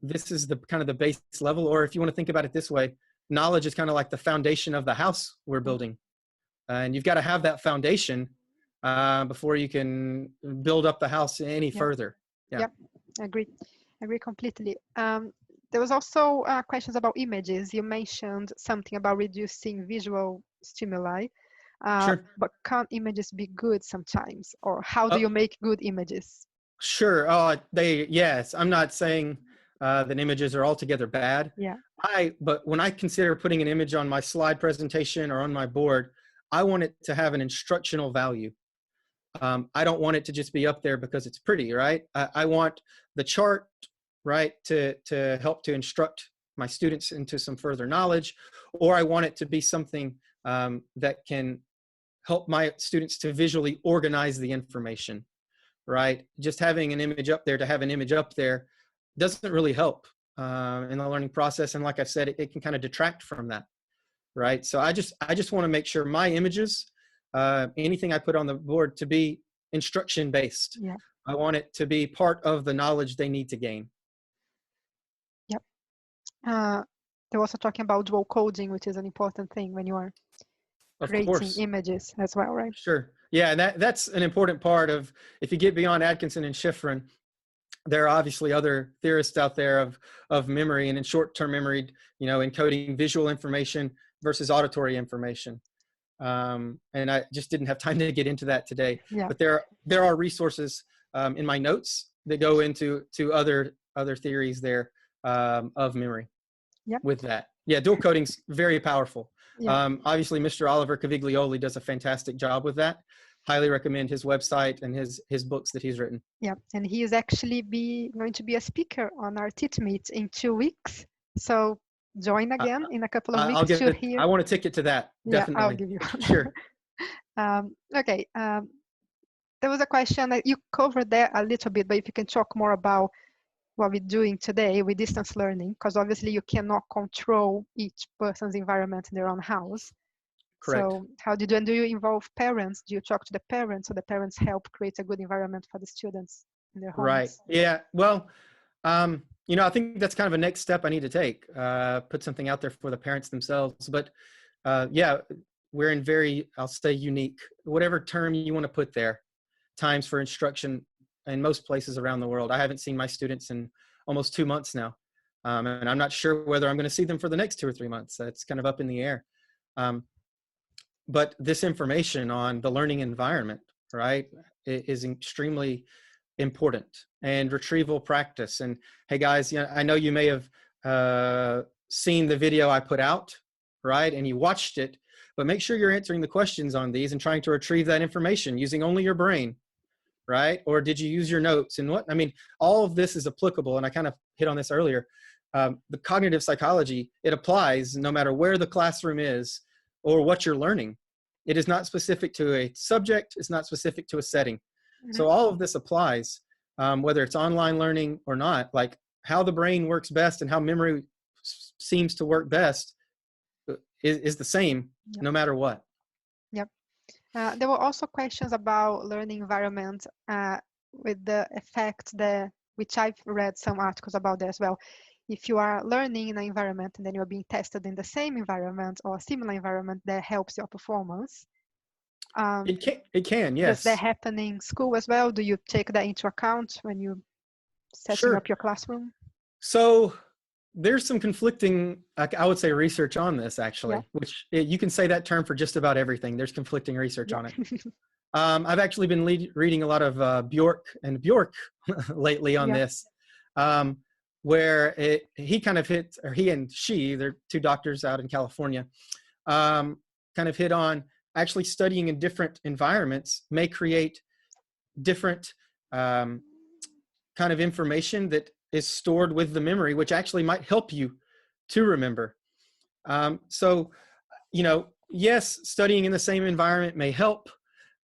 this is the kind of the base level, or if you want to think about it this way, knowledge is kind of like the foundation of the house we're building. And you've got to have that foundation before you can build up the house any further. Yeah, agree completely. There was also questions about images. You mentioned something about reducing visual stimuli, Sure. but can't images be good sometimes? Or how do you make good images? Sure. Yes, I'm not saying that images are altogether bad. Yeah. But when I consider putting an image on my slide presentation or on my board, I want it to have an instructional value. I don't want it to just be up there because it's pretty, right? I want the chart, right, to help to instruct my students into some further knowledge, or I want it to be something that can help my students to visually organize the information, right? Just having an image up there to have an image up there doesn't really help in the learning process. And like I said, it can kind of detract from that, right? So I just want to make sure my images, anything I put on the board, to be instruction based. Yeah. I want it to be part of the knowledge they need to gain. Yep. They're also talking about dual coding, which is an important thing when you are creating images as well, right? Sure. Yeah, that's an important part of, if you get beyond Atkinson and Schifrin, there are obviously other theorists out there of memory, and in short-term memory, encoding visual information versus auditory information. And I just didn't have time to get into that today. Yeah. But there are resources in my notes that go into other theories there of memory. Yep. With that. Yeah, dual coding's very powerful. Yeah. Obviously, Mr. Oliver Caviglioli does a fantastic job with that. Highly recommend his website and his books that he's written. Yeah, and he is actually going to be a speaker on our Teach Meet in 2 weeks. So join again in a couple of weeks to hear. I want a ticket to that. Definitely. Yeah, I'll give you. Sure. Okay. There was a question that you covered there a little bit, but if you can talk more about what we're doing today with distance learning, because obviously you cannot control each person's environment in their own house. Correct. So how do you involve parents? Do you talk to the parents so the parents help create a good environment for the students in their homes? Right. Yeah. Well, I think that's kind of a next step I need to take, put something out there for the parents themselves. But yeah, we're in very, I'll say unique, whatever term you want to put there, times for instruction in most places around the world. I haven't seen my students in almost 2 months now. And I'm not sure whether I'm going to see them for the next 2 or 3 months. It's kind of up in the air. But this information on the learning environment, right, is extremely important. And retrieval practice. And hey guys, I know you may have seen the video I put out, right? And you watched it, but make sure you're answering the questions on these and trying to retrieve that information using only your brain. Right? Or did you use your notes and what? I mean, all of this is applicable. And I kind of hit on this earlier. The cognitive psychology, it applies no matter where the classroom is or what you're learning. It is not specific to a subject. It's not specific to a setting. Mm-hmm. So all of this applies, whether it's online learning or not, like how the brain works best and how memory seems to work best is the same. Yep. No matter what. Yep. There were also questions about learning environment with the effect which I've read some articles about that as well. If you are learning in an environment and then you're being tested in the same environment or a similar environment, that helps your performance. It can, yes. Does that happen in school as well? Do you take that into account when you setting up your classroom? So there's some conflicting, I would say, research on this, actually, which you can say that term for just about everything. There's conflicting research on it. I've actually been reading a lot of Bjork lately on this, where he kind of hit, or he and she, they're two doctors out in California, kind of hit on actually studying in different environments may create different kind of information that is stored with the memory, which actually might help you to remember. So, yes, studying in the same environment may help.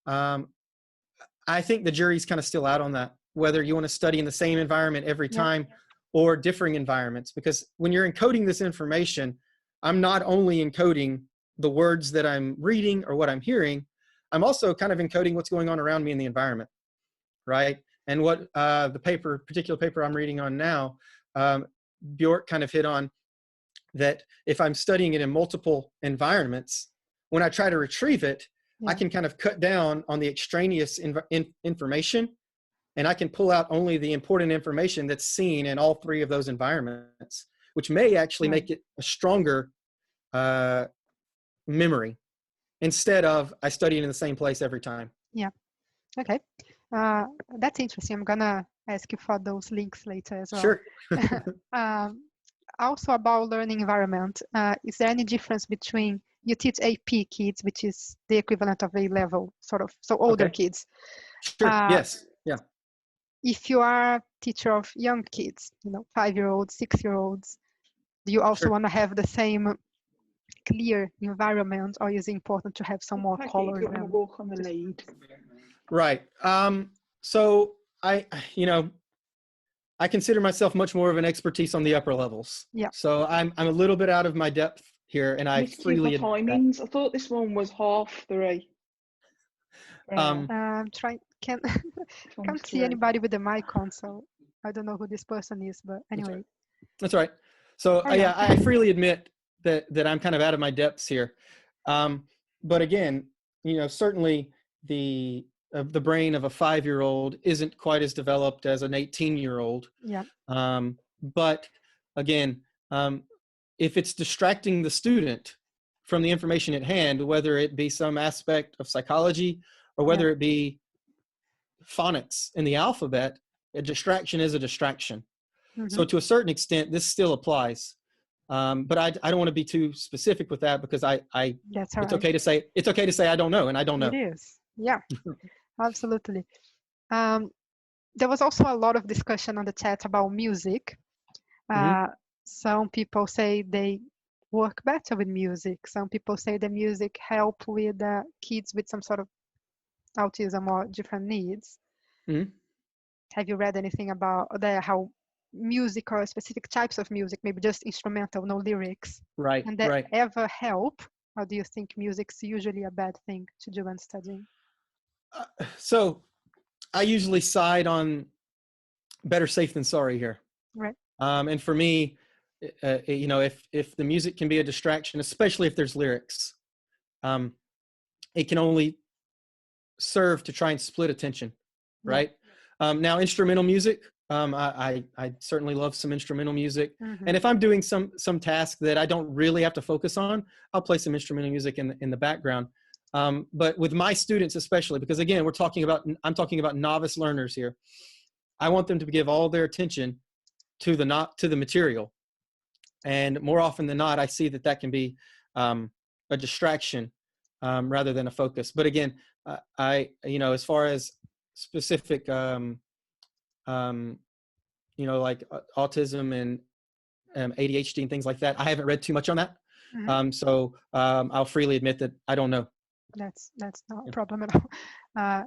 I think the jury's kind of still out on that, whether you want to study in the same environment every time or differing environments, because when you're encoding this information, I'm not only encoding the words that I'm reading or what I'm hearing, I'm also kind of encoding what's going on around me in the environment, right? And what the particular paper I'm reading on now, Bjork kind of hit on that if I'm studying it in multiple environments, when I try to retrieve it, I can kind of cut down on the extraneous information, and I can pull out only the important information that's seen in all three of those environments, which may actually make it a stronger memory instead of I study it in the same place every time. Yeah. Okay. That's interesting. I'm gonna ask you for those links later as well. Sure. Also about learning environment, is there any difference between, you teach AP kids, which is the equivalent of A level, sort of, so older kids. Sure. Yes. Yeah. If you are a teacher of young kids, 5-year-olds, 6-year-olds, do you also want to have the same clear environment, or is it important to have some more color? Right. So I consider myself much more of an expertise on the upper levels. Yeah. So I'm a little bit out of my depth here, and I freely timings. I thought this one was 3:30. Can't see anybody with the mic on, so I don't know who this person is, but anyway. That's right. So I freely admit that I'm kind of out of my depths here. But again, certainly the brain of a 5-year-old isn't quite as developed as an 18-year-old. Yeah. But again, if it's distracting the student from the information at hand, whether it be some aspect of psychology or whether it be phonics in the alphabet. A distraction is a distraction. So to a certain extent, this still applies. But I don't want to be too specific with that, because That's all it's right. okay to say, it's okay to say I don't know, and I don't know. It is. Yeah, absolutely. There was also a lot of discussion on the chat about music. Some people say they work better with music. Some people say the music help with kids with some sort of autism or different needs. Have you read anything about how music or specific types of music, maybe just instrumental, no lyrics, and that ever help? Or do you think music's usually a bad thing to do when studying? So I usually side on better safe than sorry here. Right. And for me, you know, if the music can be a distraction, especially if there's lyrics, it can only serve to try and split attention, right? Now, instrumental music, I certainly love some instrumental music. And if I'm doing some task that I don't really have to focus on, I'll play some instrumental music in the background. But with my students especially, because again, I'm talking about novice learners here. I want them to give all their attention to the material. And more often than not, I see that can be a distraction rather than a focus. But again, you know, as far as specific, you know, like autism and ADHD and things like that, I haven't read too much on that. So I'll freely admit that I don't know. That's not a problem at all.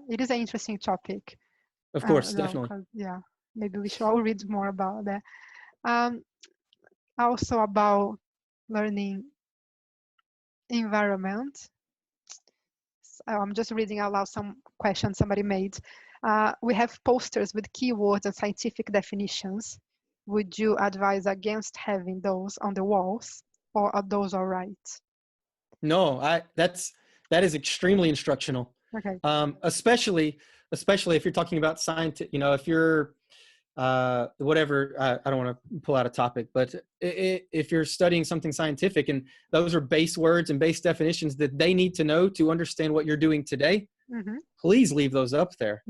It is an interesting topic. Of course, definitely. Yeah, maybe we should all read more about that. Also about learning environment. I'm just reading out loud some questions somebody made. We have posters with keywords and scientific definitions. Would you advise against having those on the walls, or are those all right? No, that is extremely instructional. Okay. Especially if you're talking about scientific, you know, if you're whatever, I don't want to pull out a topic, but if you're studying something scientific and those are base words and base definitions that they need to know to understand what you're doing today, please leave those up there.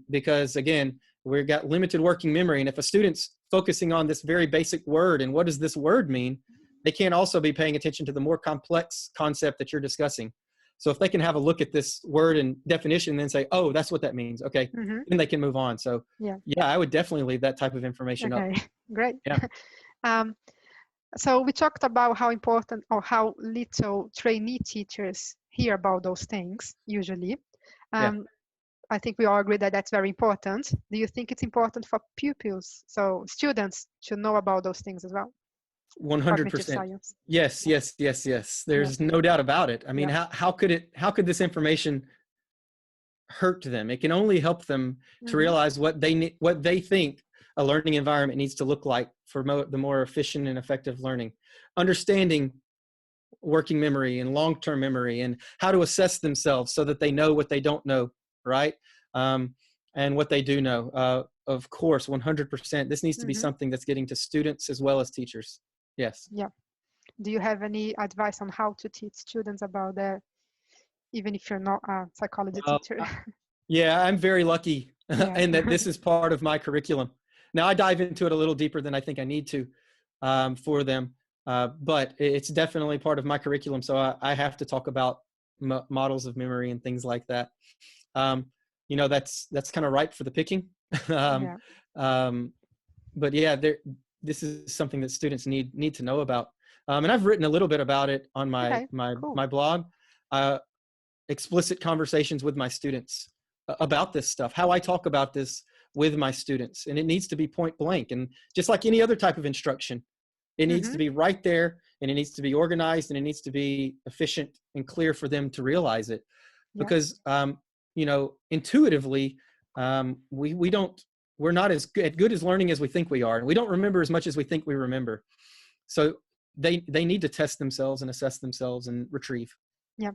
Because again, we've got limited working memory. And if a student's focusing on this very basic word and what does this word mean, they can't also be paying attention to the more complex concept that you're discussing. So if they can have a look at this word and definition and then say, oh, that's what that means. Okay. Then they can move on. So yeah, I would definitely leave that type of information up. Great. Yeah. So we talked about how important or how little trainee teachers hear about those things usually. I think we all agree that that's very important. Do you think it's important for pupils, so students, to know about those things as well? 100%. Yes. There's no doubt about it. I mean, how could this information hurt them? It can only help them to realize what they think a learning environment needs to look like for the more efficient and effective learning. Understanding working memory and long-term memory and how to assess themselves so that they know what they don't know, right? And what they do know. Of course, 100%. This needs to be something that's getting to students as well as teachers. Yes. Yeah. Do you have any advice on how to teach students about that, even if you're not a psychology teacher? Yeah, I'm very lucky in that this is part of my curriculum. Now, I dive into it a little deeper than I think I need to for them, but it's definitely part of my curriculum. So I have to talk about models of memory and things like that. You know, that's kind of ripe for the picking. But yeah, this is something that students need to know about. And I've written a little bit about it on my blog, explicit conversations with my students about this stuff, how I talk about this with my students. And it needs to be point blank. And just like any other type of instruction, it needs to be right there, and it needs to be organized, and it needs to be efficient and clear for them to realize it. Because, you know, intuitively, we're not as good as learning as we think we are. And we don't remember as much as we think we remember. So they need to test themselves and assess themselves and retrieve. Yeah.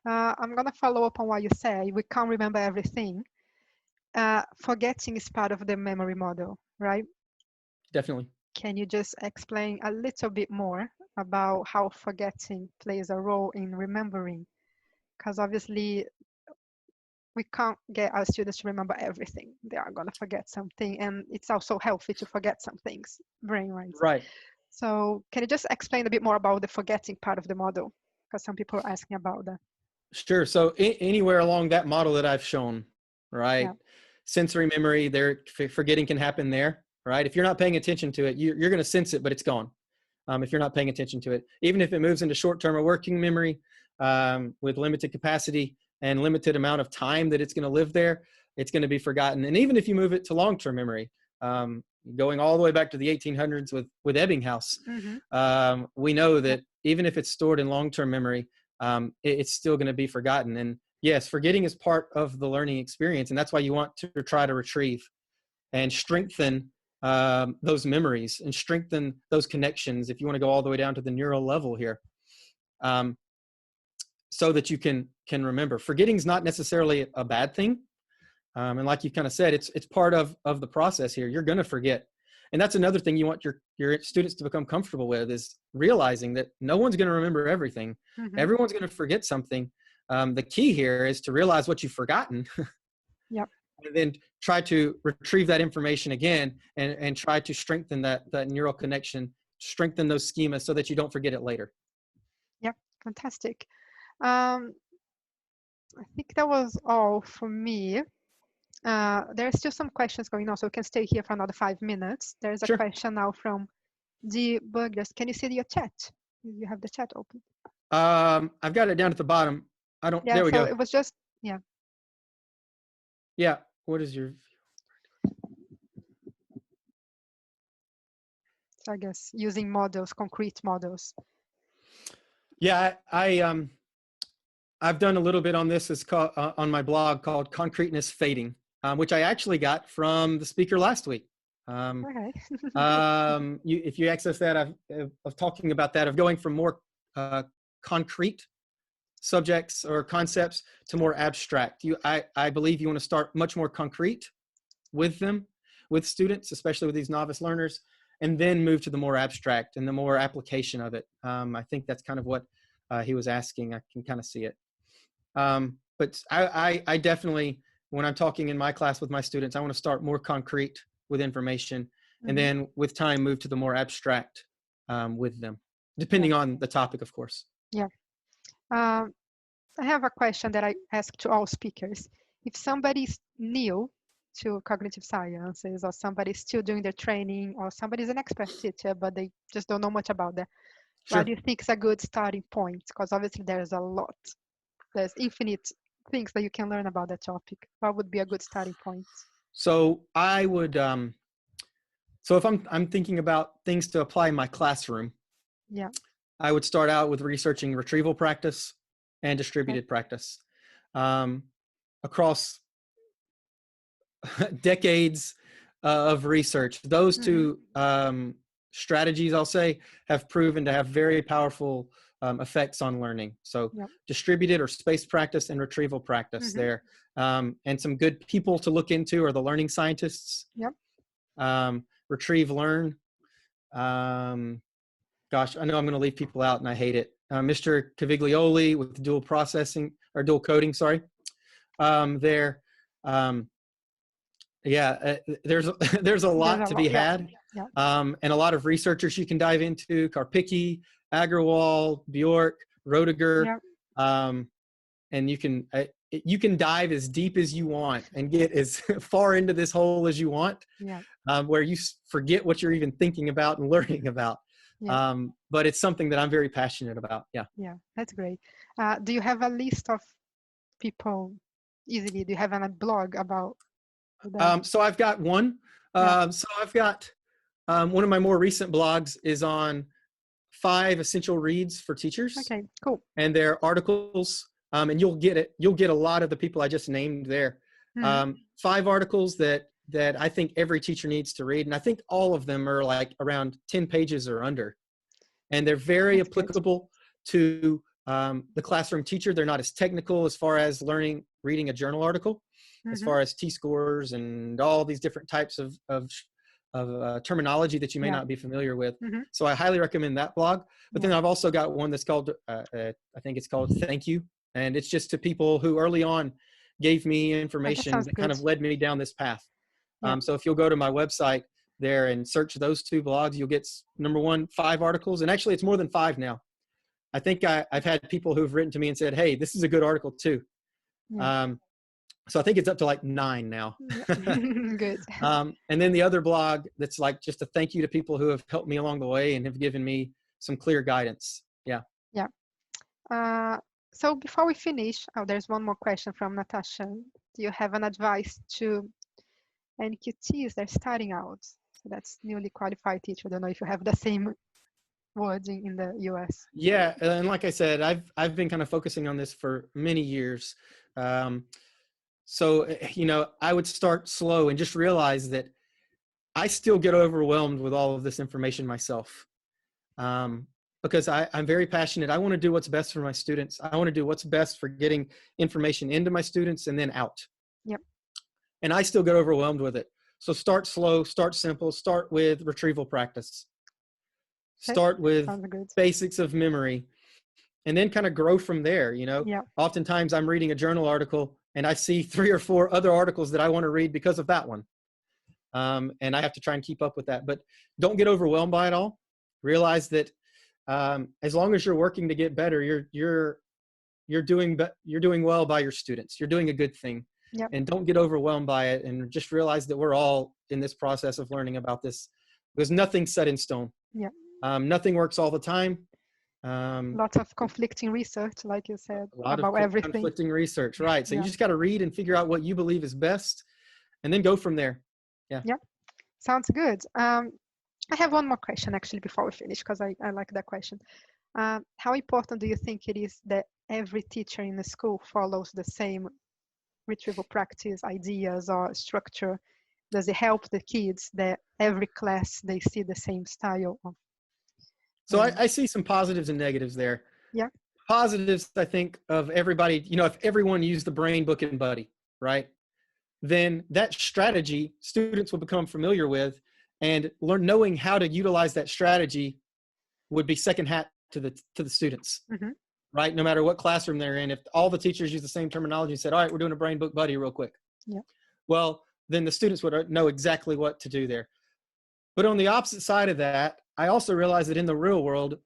I'm going to follow up on what you say. We can't remember everything. Forgetting is part of the memory model, right? Definitely. can you just explain a little bit more about how forgetting plays a role in remembering? Because obviously we can't get our students to remember everything. They are going to forget something, and it's also healthy to forget some things brain-wise. Right. So can you just explain a bit more about the forgetting part of the model? Because some people are asking about that. Sure. So anywhere along that model that I've shown, right? Yeah. Sensory memory, forgetting can happen there, right? If you're not paying attention to it, you're going to sense it, but it's gone. If you're not paying attention to it, even if it moves into short-term or working memory with limited capacity and limited amount of time that it's going to live there, it's going to be forgotten. And even if you move it to long-term memory, going all the way back to the 1800s with Ebbinghaus, we know that even if it's stored in long-term memory, it's still going to be forgotten. And yes, forgetting is part of the learning experience, and that's why you want to try to retrieve and strengthen those memories and strengthen those connections, if you want to go all the way down to the neural level here, so that you can remember. Forgetting is not necessarily a bad thing, and like you kind of said, it's part of the process here. You're going to forget, and that's another thing you want your students to become comfortable with, is realizing that no one's going to remember everything. Everyone's going to forget something. The key here is to realize what you've forgotten. Yep. And then try to retrieve that information again and try to strengthen that neural connection, strengthen those schemas so that you don't forget it later. Yep, fantastic. I think that was all for me. There are still some questions going on, so we can stay here for another 5 minutes. There's a question now from D. Burgers. Can you see your chat? You have the chat open. I've got it down at the bottom. Yeah, there we go. It was just, yeah. Yeah. What is your? So I guess using models, concrete models. Yeah, I've done a little bit on this. It's called on my blog called Concreteness Fading, which I actually got from the speaker last week. Okay. If you access that, of talking about that, of going from more concrete subjects or concepts to more abstract. I believe you want to start much more concrete with them, with students, especially with these novice learners, and then move to the more abstract and the more application of it. I think that's kind of what he was asking. I can kind of see it. But I definitely, when I'm talking in my class with my students, I want to start more concrete with information, and then with time move to the more abstract with them, depending on the topic, of course. Yeah. I have a question that I ask to all speakers. If somebody's new to cognitive sciences, or somebody's still doing their training, or somebody's an expert teacher, but they just don't know much about that, what do you think is a good starting point? Because obviously there's a lot. There's infinite things that you can learn about that topic. What would be a good starting point? So I would, so if I'm thinking about things to apply in my classroom, yeah, I would start out with researching retrieval practice and distributed practice. Across decades of research, those two strategies, I'll say, have proven to have very powerful effects on learning. So distributed or spaced practice and retrieval practice there. And some good people to look into are the learning scientists. Retrieve, learn. Gosh, I know I'm going to leave people out and I hate it. Mr. Caviglioli with dual processing or dual coding, sorry. There. There's a lot to be had. And a lot of researchers you can dive into: Karpicki, Agrawal, Bjork, Roediger. And you can dive as deep as you want and get as far into this hole as you want, where you forget what you're even thinking about and learning about. But it's something that I'm very passionate about. Yeah, that's great. Do you have a list of people easily? Do you have a blog about that? So I've got one. So I've got one of my more recent blogs is on 5 essential reads for teachers. Okay, cool. And they're articles, and you'll get a lot of the people I just named there. 5 articles that I think every teacher needs to read, and I think all of them are like around 10 pages or under, and they're very applicable to the classroom teacher. They're not as technical as far as reading a journal article, as far as T-scores and all these different types of terminology that you may Yeah. not be familiar with. Mm-hmm. So I highly recommend that blog. But then I've also got one that's called, I think it's called Thank You. And it's just to people who early on gave me information that kind of led me down this path. Yeah. So if you'll go to my website there and search those two blogs, you'll get, number one, 5 articles. And actually, it's more than 5 now. I think I've had people who've written to me and said, hey, this is a good article too. Yeah. So I think it's up to like 9 now. Good. And then the other blog that's like just a thank you to people who have helped me along the way and have given me some clear guidance. Yeah. Yeah. So before we finish, there's one more question from Natasha. Do you have an advice to NQTs that are starting out? So that's newly qualified teacher. I don't know if you have the same wording in the US. Yeah, and like I said, I've been kind of focusing on this for many years. So, I would start slow and just realize that I still get overwhelmed with all of this information myself. Because I'm very passionate. I want to do what's best for my students. I want to do what's best for getting information into my students and then out. Yep. And I still get overwhelmed with it. So start slow, start simple, start with retrieval practice. Start with basics of memory, and then kind of grow from there. Yeah. Oftentimes I'm reading a journal article and I see 3 or 4 other articles that I want to read because of that one. And I have to try and keep up with that, but don't get overwhelmed by it all. Realize that as long as you're working to get better, you're doing well by your students. You're doing a good thing. Yep. And don't get overwhelmed by it, and just realize that we're all in this process of learning about this, because nothing's set in stone. Yeah. Nothing works all the time. Lots of conflicting research, like you said, about everything. Conflicting research, right? So Yeah. you just got to read and figure out what you believe is best, and then go from there. Yeah. Yeah. Sounds good. I have one more question actually before we finish, because I like that question. How important do you think it is that every teacher in the school follows the same retrieval practice ideas or structure? Does it help the kids that every class they see the same style of? So I see some positives and negatives there. Yeah. Positives, I think, of everybody, if everyone used the Brain Book and Buddy, right? Then that strategy students will become familiar with, and knowing how to utilize that strategy would be second hat to the students, mm-hmm. right? No matter what classroom they're in. If all the teachers use the same terminology and said, all right, we're doing a Brain Book Buddy real quick. Yeah. Well, then the students would know exactly what to do there. But on the opposite side of that, I also realize that in the real world,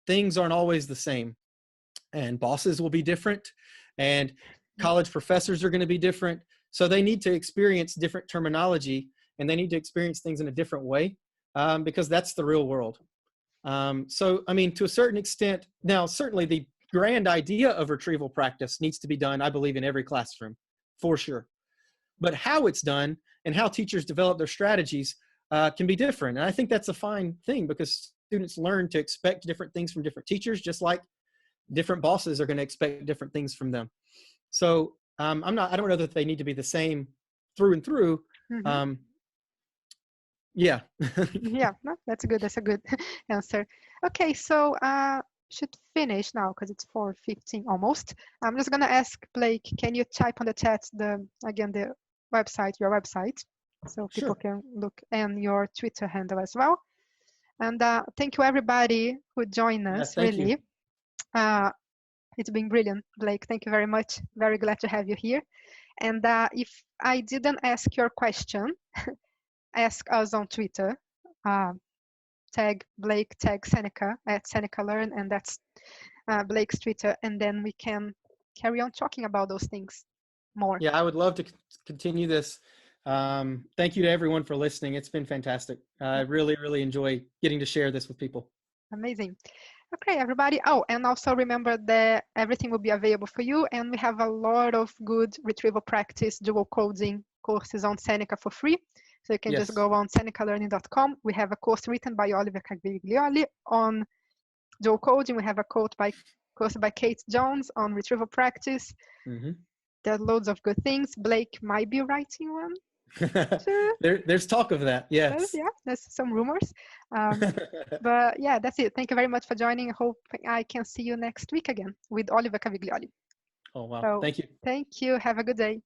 things aren't always the same, and bosses will be different, and college professors are going to be different. So they need to experience different terminology, and they need to experience things in a different way, because that's the real world. So, I mean, to a certain extent, now, certainly the grand idea of retrieval practice needs to be done, I believe, in every classroom, for sure. But how it's done and how teachers develop their strategies can be different. And I think that's a fine thing, because students learn to expect different things from different teachers, just like different bosses are going to expect different things from them. So I don't know that they need to be the same through and through. Mm-hmm. Yeah. Yeah, no, that's a good answer. Okay, so should finish now because it's 4:15 almost. I'm just gonna ask Blake, can you type on the chat the website, your website, so people can look, and your Twitter handle as well. And thank you everybody who joined us. Really, it's been brilliant, Blake. Thank you very much. Very glad to have you here. And if I didn't ask your question, ask us on Twitter. Tag Blake, tag Seneca at Seneca Learn, and that's Blake's Twitter, and then we can carry on talking about those things more. Yeah, I would love to continue this. Thank you to everyone for listening. It's been fantastic. I really, really enjoy getting to share this with people. Amazing. Okay, everybody. Oh, and also remember that everything will be available for you, and we have a lot of good retrieval practice dual coding courses on Seneca for free. So you can just go on senecalearning.com. We have a course written by Oliver Caglioli on dual coding. We have a course by Kate Jones on retrieval practice. Mm-hmm. There are loads of good things. Blake might be writing one. There's talk of that. Yes. Yeah, there's some rumors. But yeah, that's it. Thank you very much for joining. I hope I can see you next week again with Oliver Caviglioli. Oh, wow. So, thank you. Thank you. Have a good day.